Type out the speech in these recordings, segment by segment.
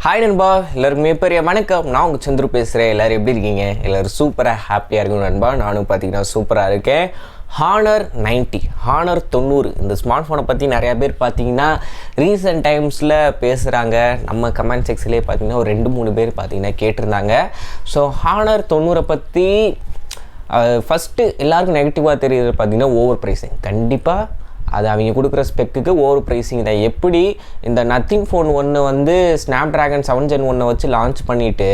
Hi நண்பா, எல்லாருக்குமே பெரிய வணக்கம். நான் உங்கள் சந்துரு பேசுகிறேன். எல்லோரும் எப்படி இருக்கீங்க? எல்லோரும் சூப்பராக ஹாப்பியாக இருக்கும் நண்பா. நானும் பார்த்தீங்கன்னா சூப்பராக இருக்கேன். ஹானர் 90 இந்த ஸ்மார்ட் ஃபோனை பற்றி நிறையா பேர் பார்த்தீங்கன்னா ரீசெண்ட் டைம்ஸில் பேசுகிறாங்க. நம்ம கமெண்ட் செக்ஷன்லேயே பார்த்தீங்கன்னா ஒரு 2-3 பேர் பார்த்தீங்கன்னா கேட்டிருந்தாங்க. ஸோ ஹானர் 90 பற்றி ஃபஸ்ட்டு எல்லாருக்கும் நெகட்டிவாக தெரியுது பார்த்தீங்கன்னா ஓவர் ப்ரைஸிங். கண்டிப்பாக அது அவங்க கொடுக்குற ஸ்பெக்குக்கு ஓவர் ப்ரைஸிங் தான். எப்படி இந்த நத்திங் ஃபோன் ஒன்று வந்து ஸ்னாப் ட்ராகன் 7 Gen 1 வச்சு லான்ச் பண்ணிவிட்டு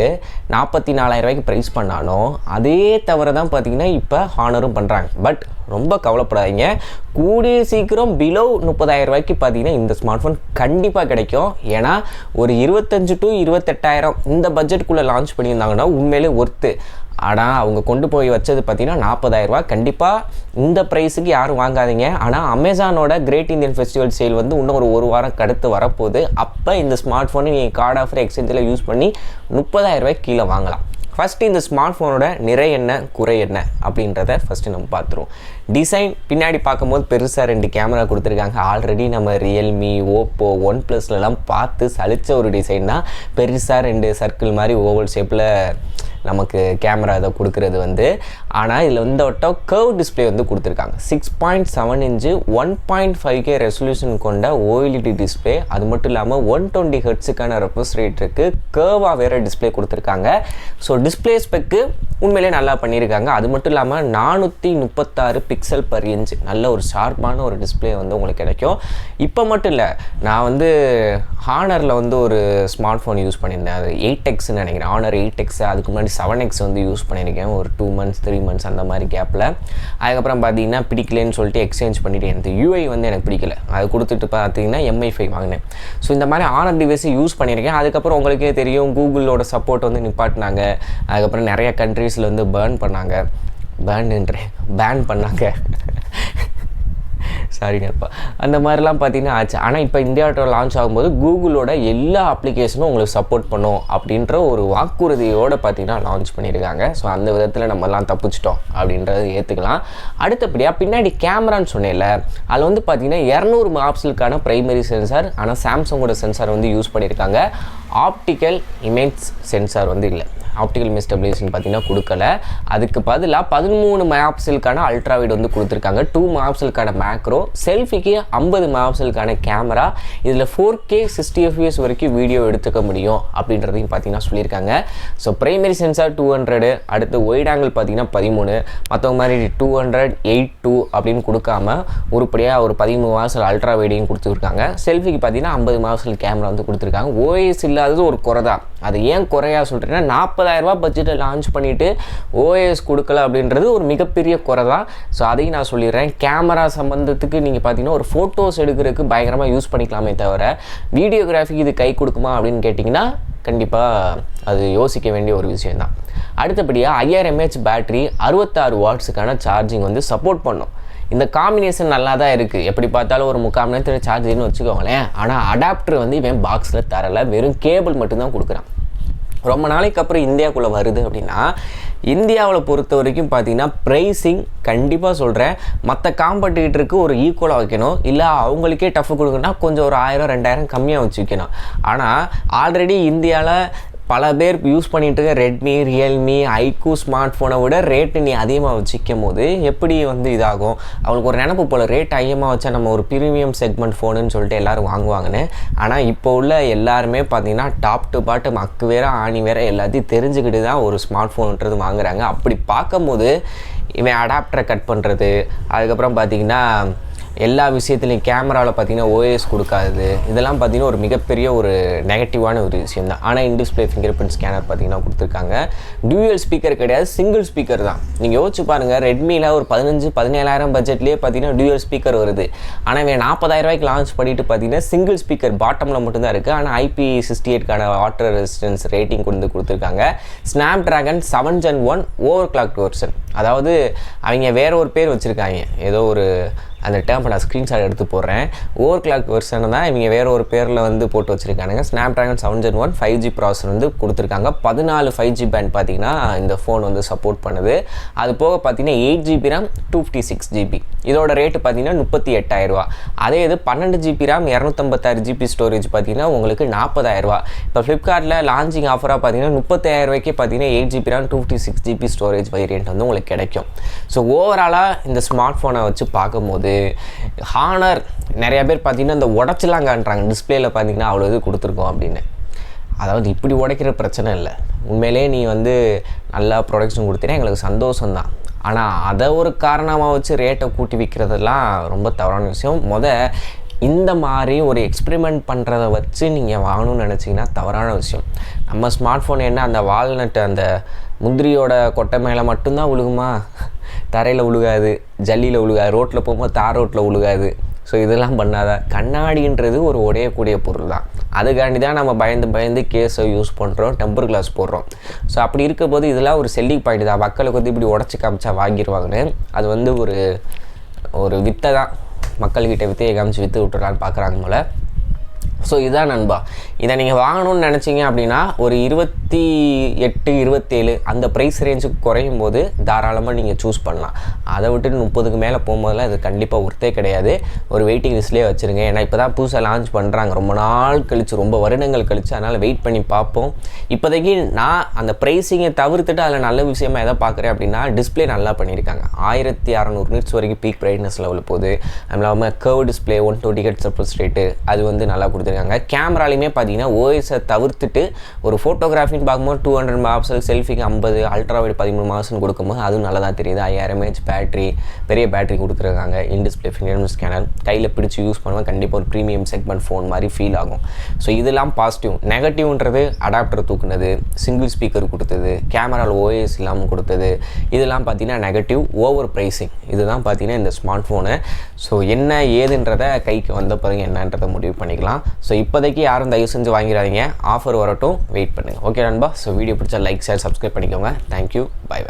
44,000 ரூபாய்க்கு ப்ரைஸ் பண்ணானோ அதே தவிர தான் பார்த்திங்கன்னா இப்போ ஹானரும் பண்ணுறாங்க. பட் ரொம்ப கவலைப்படாதீங்க, கூடிய சீக்கிரம் பிலோ 30,000 ரூபாய்க்கு பார்த்தீங்கன்னா இந்த ஸ்மார்ட் ஃபோன் கண்டிப்பாக கிடைக்கும். ஏன்னா ஒரு 25,000 to 28,000 இந்த பட்ஜெட்டுக்குள்ளே லான்ச் பண்ணியிருந்தாங்கன்னா உண்மையிலே ஒர்த்து. ஆனால் அவங்க கொண்டு போய் வச்சது பார்த்தீங்கன்னா 40,000 ரூபா. கண்டிப்பாக இந்த ப்ரைஸுக்கு யாரும் வாங்காதீங்க. ஆனால் அமேசானோட கிரேட் இந்தியன் ஃபெஸ்டிவல் சேல் வந்து இன்னும் ஒரு வாரம் கடுத்து வரப்போகுது. அப்போ இந்த ஸ்மார்ட் ஃபோனை நீங்கள் கார்டு ஆஃபர் எக்ஸ்சேஞ்சில் யூஸ் பண்ணி 30,000 ரூபாய்க்கு கீழே வாங்கலாம். ஃபஸ்ட்டு இந்த ஸ்மார்ட் ஃபோனோட நிறை என்ன குறை என்ன அப்படின்றத ஃபஸ்ட்டு நம்ம பார்த்துருவோம். டிசைன் பின்னாடி பார்க்கும்போது பெருசாக 2 கேமரா கொடுத்துருக்காங்க. ஆல்ரெடி நம்ம ரியல்மி, ஓப்போ, OnePlusலலாம் பார்த்து சலித்த ஒரு டிசைன் தான். பெருசாக 2 சர்க்கிள் மாதிரி ஓவல் ஷேப்பில் நமக்கு கேமரா இதை கொடுக்குறது வந்து. ஆனால் இதில் வந்து வட்டம் கர்வ் டிஸ்பிளே வந்து கொடுத்துருக்காங்க. 6.7 இன்ச்சு 1.5K ரெசல்யூஷன் கொண்ட ஓஎல்இடி டிஸ்பிளே. அது மட்டும் இல்லாமல் 120 ஹெர்ட்ஸுக்கான ரெஃப்ரெஷ் ரேட் இருக்குது. கர்வாக வேறு டிஸ்பிளே கொடுத்துருக்காங்க. ஸோ டிஸ்பிளே ஸ்பெக்கு உண்மையிலே நல்லா பண்ணியிருக்காங்க. அது மட்டும் இல்லாமல் 436 பிக்சல் பர் இன்ச் நல்ல ஒரு ஷார்ப்பான ஒரு டிஸ்பிளே வந்து உங்களுக்கு கிடைக்கும். இப்போ மட்டும் இல்லை, நான் வந்து ஹானரில் வந்து ஒரு ஸ்மார்ட் ஃபோன் யூஸ் பண்ணியிருந்தேன். அது 8Xன்னு நினைக்கிறேன். Honour 8X. அதுக்கு முன்னாடி 7X வந்து யூஸ் பண்ணியிருக்கேன் ஒரு 2 months 3 months அந்த மாதிரி கேப்பில். அதுக்கப்புறம் பார்த்தீங்கன்னா பிடிக்கலன்னு சொல்லிட்டு எக்ஸ்சேஞ்ச் பண்ணிவிட்டு எனக்கு யூஐ வந்து எனக்கு பிடிக்கல. அது கொடுத்துட்டு பார்த்தீங்கன்னா MI5 வாங்கினேன். ஸோ இந்த மாதிரி ஹானர் டிவைஸை யூஸ் பண்ணியிருக்கேன். அதுக்கப்புறம் உங்களுக்கே தெரியும் கூகுளோட சப்போர்ட் வந்து நிப்பாட்டினாங்க. அதுக்கப்புறம் நிறைய கண்ட்ரீஸில் வந்து பேன் பண்ணாங்க சாரிங்கப்பா. அந்த மாதிரிலாம் பார்த்தீங்கன்னா ஆச்சு. ஆனால் இப்போ இந்தியாவோட லான்ச் ஆகும்போது கூகுளோட எல்லா அப்ளிகேஷனும் உங்களுக்கு சப்போர்ட் பண்ணும் அப்படின்ற ஒரு வாக்குறுதியோடு பார்த்தீங்கன்னா லான்ச் பண்ணியிருக்காங்க. ஸோ அந்த விதத்தில் நம்மலாம் தப்பிச்சிட்டோம் அப்படின்றத ஏற்றுக்கலாம். அடுத்தபடியாக பின்னாடி கேமரான்னு சொன்னேன்ல, அதில் வந்து பார்த்தீங்கன்னா 200 மெகாபிக்சலுக்கான பிரைமரி சென்சார். ஆனால் சாம்சங்கோட சென்சார் வந்து யூஸ் பண்ணியிருக்காங்க. ஆப்டிக்கல் இமேஜ் சென்சார் வந்து இல்லை. ஆப்டிக்கல் இமேஜ் ஸ்டெபிலைசேஷன் பார்த்தீங்கன்னா கொடுக்கல. அதுக்கு பதிலாக 13 மெகாபிக்சலுக்கான அல்ட்ராவைட் வந்து கொடுத்துருக்காங்க. 2 மெகாபிக்சலுக்கான மேக்ரோ, செல்ஃபிக்கு 50 மெகாபிக்சலுக்கான கேமரா. இதில் 4K 60 FPS வரைக்கும் வீடியோ எடுத்துக்க முடியும் அப்படின்றதையும் பார்த்தீங்கன்னா சொல்லியிருக்காங்க. ஸோ பிரைமரி சென்சார் 200, அடுத்து ஒயிட் ஆங்கிள் பார்த்தீங்கன்னா 13, மற்றவங்க மாதிரி 200, 8.2 அப்படின்னு கொடுக்காம உருப்படியாக ஒரு 13 மெகாபிக்சல் அல்ட்ராவைடையும் கொடுத்துருக்காங்க. செல்ஃபிக்கு பார்த்தீங்கன்னா 50 மெகாபிக்சல் கேமரா வந்து கொடுத்துருக்காங்க. ஓஎஸ் இல்லாதது ஒரு குறை தான். அது ஏன் குறையா சொல்கிறேன்னா 40,000 ரூபா பட்ஜெட்டை லான்ச் பண்ணிவிட்டு ஓஎஸ் கொடுக்கல அப்படின்றது ஒரு மிகப்பெரிய குறை தான். ஸோ அதையும் நான் சொல்லிடுறேன். கேமரா சம்மந்தத்துக்கு நீங்கள் பார்த்தீங்கன்னா ஒரு ஃபோட்டோஸ் எடுக்கிறதுக்கு பயங்கரமாக யூஸ் பண்ணிக்கலாமே தவிர வீடியோகிராஃபிக்கு இது கை கொடுக்குமா அப்படின்னு கேட்டிங்கன்னா கண்டிப்பாக அது யோசிக்க வேண்டிய ஒரு விஷயந்தான். அடுத்தபடியாக 5000 mAh பேட்ரி, 66 வாட்ஸுக்கான சார்ஜிங் வந்து சப்போர்ட் பண்ணும். இந்த காம்பினேஷன் நல்லா தான் இருக்குது. எப்படி பார்த்தாலும் ஒரு 3/4 மணி நேரத்தில் சார்ஜர்னு வச்சுக்கோங்களேன். ஆனால் அடாப்டர் வந்து இவன் பாக்ஸில் தரலை, வெறும் கேபிள் மட்டும்தான் கொடுக்குறான். ரொம்ப நாளைக்கு அப்புறம் இந்தியாவுக்குள்ளே வருது அப்படின்னா இந்தியாவில் பொறுத்த வரைக்கும் பார்த்தீங்கன்னா ப்ரைஸிங் கண்டிப்பாக சொல்கிறேன் மற்ற காம்படிட்டருக்கு ஒரு ஈக்குவலாக வைக்கணும். இல்லை அவங்களுக்கே டஃப் கொடுக்கணும்னா கொஞ்சம் ஒரு 1000-2000 கம்மியாக வச்சு வைக்கணும். ஆனால் ஆல்ரெடி இந்தியாவில் பல பேர் யூஸ் பண்ணிகிட்டு இருக்க ரெட்மி, ரியல்மி, ஐக்கூ ஸ்மார்ட் ஃபோனை விட ரேட்டு நீ அதிகமாக வச்சுக்கும் போது எப்படி வந்து இதாகும்? அவங்களுக்கு ஒரு நினப்பு போல் ரேட் அதிகமாக வச்சா நம்ம ஒரு ப்ரீமியம் செக்மெண்ட் ஃபோனுன்னு சொல்லிட்டு எல்லோரும் வாங்குவாங்கன்னு. ஆனால் இப்போ உள்ள எல்லாருமே பார்த்திங்கன்னா டாப் டு பாட்டு மக்கு வேறு ஆணி வேறு எல்லாத்தையும் தெரிஞ்சுக்கிட்டு தான் ஒரு ஸ்மார்ட் ஃபோன்ன்றது வாங்குறாங்க. அப்படி பார்க்கும்போது இவன் அடாப்டரை கட் பண்ணுறது, அதுக்கப்புறம் பார்த்திங்கன்னா எல்லா விஷயத்துலையும் கேமராவில் பார்த்திங்கன்னா ஓஎஸ் கொடுக்காது. இதெல்லாம் பார்த்திங்கன்னா ஒரு மிகப்பெரிய ஒரு நெகட்டிவான ஒரு விஷயம் தான். ஆனால் இன்டிஸ்பிளே ஃபிங்கர் பிரிண்ட் ஸ்கேனர் பார்த்திங்கன்னா கொடுத்துருக்காங்க. டியூயல் ஸ்பீக்கர் கிடையாது, சிங்கிள் ஸ்பீக்கர் தான். நீங்கள் யோசிச்சு பாருங்கள், ரெட்மியில் ஒரு 15-17,000 பட்ஜெட்லேயே பார்த்திங்கன்னா டியூயல் ஸ்பீக்கர் வருது. ஆனால் இவன் 40,000 ரூபாய்க்கு லான்ச் பண்ணிட்டு பார்த்திங்கன்னா சிங்கிள் ஸ்பீக்கர் பாட்டமில் மட்டும்தான் இருக்குது. ஆனால் IP68க்கான வாட்டர் ரெசிஸ்டன்ஸ் ரேட்டிங் கொடுத்துருக்காங்க. Snap dragon 7 Gen 1 over clock version. அதாவது அவங்க வேற ஒரு பேர் வச்சுருக்காங்க, ஏதோ ஒரு அந்த டேர்மை நான் ஸ்க்ரீன்ஷாட் எடுத்து போடுறேன். ஓவர் கிளாக் வெர்ஷன் தான் இவங்க வேறு ஒரு பேரில் வந்து போட்டு வச்சுருக்கானுங்க. Snapdragon 7 Gen 1 5G ப்ராசஸர் வந்து கொடுத்துருக்காங்க. 14 5G பேண்ட் பார்த்திங்கன்னா இந்த ஃபோன் வந்து சப்போர்ட் பண்ணுது. அது போக பார்த்திங்கன்னா 8GB RAM 256GB. இதோட ரேட்டு பார்த்திங்கன்னா 38,000. அதே இது 12GB RAM 256GB ஸ்டோரேஜ் பார்த்திங்கன்னா உங்களுக்கு 40,000. இப்போ ஃப்ளிப்கார்ட்டில் லான்ச்சிங் ஆஃபராக பார்த்திங்கன்னா 35,000 பார்த்திங்கன்னா 8GB RAM 256GB storage variant வந்து உங்களுக்கு கிடைக்கும். ஸோ ஓவராலாக இந்த ஸ்மார்ட் ஃபோனை வச்சு பார்க்கும்போது ஹானர் நிறைய பேர் பார்த்தீங்கன்னா இந்த உடச்சிலாம் காட்டுறாங்க. டிஸ்பிளேயில் பார்த்தீங்கன்னா அவ்வளோ இது கொடுத்துருக்கோம் அப்படின்னு. அதாவது இப்படி உடைக்கிற பிரச்சனை இல்லை. உண்மையிலே நீ வந்து நல்லா ப்ரொடக்ஷன் கொடுத்தீங்கன்னா எங்களுக்கு சந்தோஷம்தான். ஆனால் அதை ஒரு காரணமாக வச்சு ரேட்டை கூட்டி விற்கிறதெல்லாம் ரொம்ப தவறான விஷயம். இந்த மாதிரி ஒரு எக்ஸ்பெரிமெண்ட் பண்ணுறத வச்சு நீங்கள் வாங்கணும்னு நினச்சிங்கன்னா தவறான விஷயம். நம்ம ஸ்மார்ட் ஃபோன் என்ன அந்த வால்நட்டு அந்த முந்திரியோட கொட்டை மேலே மட்டும்தான் விழுகுமா? தரையில் விழுகாது, ஜல்லியில் விழுகாது, ரோட்டில் போகும்போது தார் ரோட்டில் விழுகாது. ஸோ இதெல்லாம் பண்ணாத. கண்ணாடின்றது ஒரு உடையக்கூடிய பொருள் தான். அதுக்காண்டி தான் நம்ம பயந்து கேஸை யூஸ் பண்ணுறோம், டெம்பர் கிளாஸ் போடுறோம். ஸோ அப்படி இருக்கும்போது இதெல்லாம் ஒரு செல்லிங் பாயிண்ட் தான். மக்களுக்கு வந்து இப்படி உடச்சி காமிச்சா வாங்கிடுவாங்கன்னு அது வந்து ஒரு வித்தை தான். மக்கள்கிட்ட வித்தையை காமிச்சு விற்று விட்டுறான்னு பார்க்குறாங்க போல். ஸோ இதுதான் நண்பா. இதை நீங்கள் வாங்கணும்னு நினச்சிங்க அப்படின்னா ஒரு 28, 27 அந்த ப்ரைஸ் ரேஞ்சுக்கு குறையும் போது தாராளமாக நீங்கள் சூஸ் பண்ணலாம். அதை விட்டு 30க்கு மேலே போகும்போதெல்லாம் இது கண்டிப்பாக ஒர்த்தே கிடையாது. ஒரு வெயிட்டிங் லிஸ்ட்லேயே வச்சுருங்க. ஏன்னா இப்போ தான் புதுசாக லான்ச் பண்ணுறாங்க, ரொம்ப நாள் கழித்து, ரொம்ப வருடங்கள் கழித்து. அதனால் வெயிட் பண்ணி பார்ப்போம். இப்போதைக்கு நான் அந்த ப்ரைஸிங்கை தவிர்த்துட்டு அதில் நல்ல விஷயமாக எதை பார்க்குறேன் அப்படின்னா டிஸ்பிளே நல்லா பண்ணியிருக்காங்க. 1600 நிட்ஸ் வரைக்கும் பீக் பிரைட்னஸ் லெவலில் போகுது. அது இல்லாமல் curve display 120 Hz refresh rate அது வந்து நல்லா கொடுத்துருக்காங்க. கேமராலையுமே பார்த்தீங்கன்னா ஓஎஸை தவிர்த்துட்டு ஒரு ஃபோட்டோகிராஃபின்னு பார்க்கும்போது 200 MP, செல்ஃபிக்கு 50, அல்ட்ராவைட் 13 மாதம்னு கொடுக்கும்போது அதுவும் நல்லா தான் தெரியுது. 5000 mAh பேட்டரி, பெரிய பேட்டரி கொடுத்துருக்காங்க. இன் டிஸ்பிளே ஃபிங்கர் ஸ்கேனர், கையில் பிடிச்சி யூஸ் பண்ணுவோம். கண்டிப்பாக ஒரு ப்ரீமியம் செக்மெண்ட் ஃபோன் மாதிரி ஃபீல் ஆகும். ஸோ இதெல்லாம் பாசிட்டிவ். நெகட்டிவ்ன்றது அடாப்டர் தூக்குனது, சிங்கிள் ஸ்பீக்கர் கொடுத்தது, கேமராவில் ஓஎஸ் இல்லாமல் கொடுத்தது, இதெல்லாம் பார்த்தீங்கன்னா நெகட்டிவ். ஓவர் ப்ரைஸிங் இதுதான் பார்த்தீங்கன்னா இந்த ஸ்மார்ட் ஃபோனு. ஸோ என்ன ஏதுன்றதை கைக்கு வந்த பிறகு என்னன்றதை முடிவு பண்ணிக்கலாம். ஸோ இப்போதைக்கு யாரும் தயவு செஞ்சு வாங்கிடாதீங்க. ஆஃபர் வரட்டும், வெயிட் பண்ணுங்கள். ஓகே நண்பா. ஸோ வீடியோ பிடிச்சா லைக், ஷேர், சப்ஸ்கிரைப் பண்ணிக்கோங்க. தேங்க்யூ. பை.